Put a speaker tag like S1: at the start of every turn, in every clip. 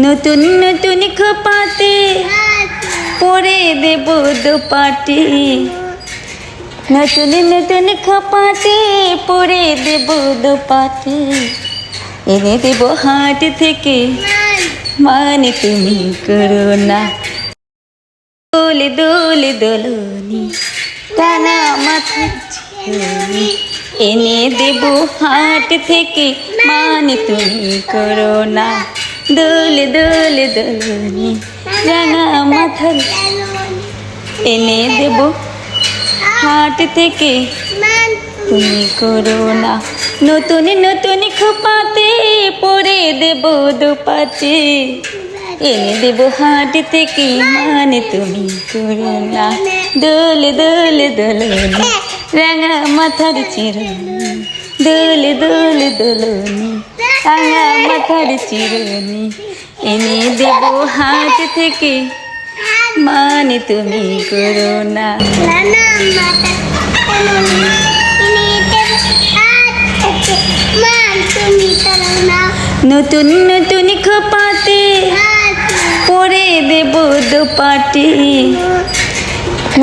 S1: নতুন নতুন খোপাতে পরে দেব দোপাটি, নতুন নতুন খোপাতে পরে দেব দোপাটি, এনে দেব হাট থেকে মানে তুমি করো না। দোল দোল দোলনি টানা মাথার ঝুলি, এনে দেব হাট থেকে মানে তুমি করো না। দোল দোল দোলনি রাঙা মাথার এনে দেব হাট থেকে তুমি করো না। নতুন নতুন খোপাতে পরে দেব দোপাটি, এনে দেব হাট থেকে মানে তুমি করো না। দোল দোল দোলনি রাঙা মাথার চিরুনি, দোল দোল দোলনি রাঙা মাথার চিরুনি, এনে দেব হাট থেকে মানে তুমি করো না। নতুন নতুন খোপাতে পরে দেব দোপাটি,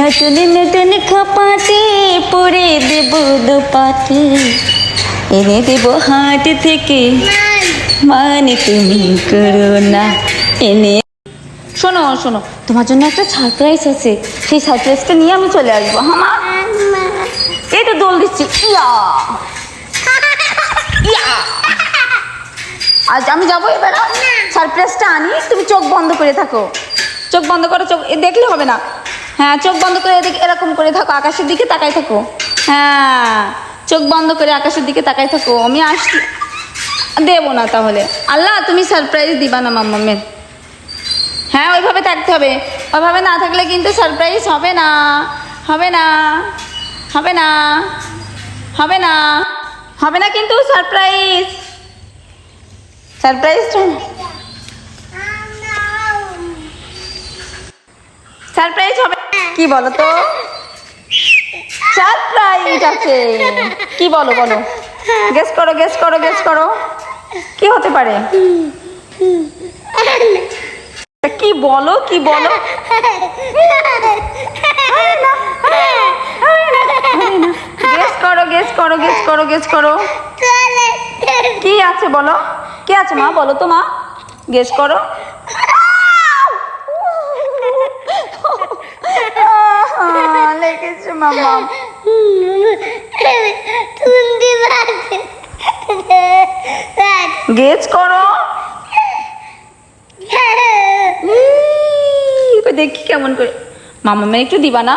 S1: নতুন নতুন খোপাতে পরে দেব দোপাটি, এনে দেব হাট থেকে মানে তুমি করো না। এনে শোনো শোনো, তোমার জন্য একটা সারপ্রাইজ আছে, সেই সারপ্রাইজটা নিয়ে আমি চলে আসবো। হামা এই তো দোল দিচ্ছি, ইয়া ইয়া। আজ আমি যাবো এবার, সারপ্রাইজটা আনি, তুমি চোখ বন্ধ করে থাকো, চোখ বন্ধ করো, চোখ দেখলে হবে না। হ্যাঁ চোখ বন্ধ করে এরকম করে থাকো, আকাশের দিকে তাকাই থাকো। হ্যাঁ চোখ বন্ধ করে আকাশের দিকে তাকাই থাকো। আমি আসছি, দেবো না তাহলে। আল্লাহ তুমি সারপ্রাইজ দিবা না মাম্মামের। হ্যাঁ ওইভাবে থাকতে হবে, ওইভাবে না থাকলে কিন্তু সারপ্রাইজ হবে না, হবে না, হবে না, হবে না, হবে না কিন্তু সারপ্রাইজ, সারপ্রাইজ সারপ্রাইজ হবে। কি বলো তো, সারপ্রাইজ আছে, কি বলো বলো, গেস করো গেস করো গেস করো, কি হতে পারে? কি বলো কি বলো, গেস করো গেস করো গেস করো গেস করো, কি আছে বলো, কি আছে মা বলো তো মা, গেস করো। লেগেছে মামা, গেস করো, দেখি কেমন করে। মামা মেয়ে একটু দিবা না?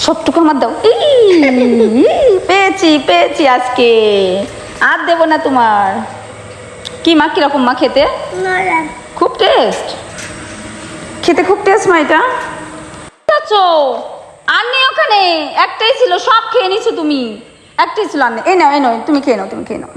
S1: সবটুকু আমার দাও। পেয়েছি পেয়েছি আজকে, আর দেবো না তোমার। কি মা, কিরকম মা খেতে? খুব টেস্ট, খেতে খুব টেস্ট মা। এটা আছো আর নেই ওখানে, একটাই ছিল, সব খেয়ে নিছো তুমি, একটাই ছিল আর নেই। এই নাও এই নাও, তুমি খেয়ে নাও, তুমি খেয়ে নাও।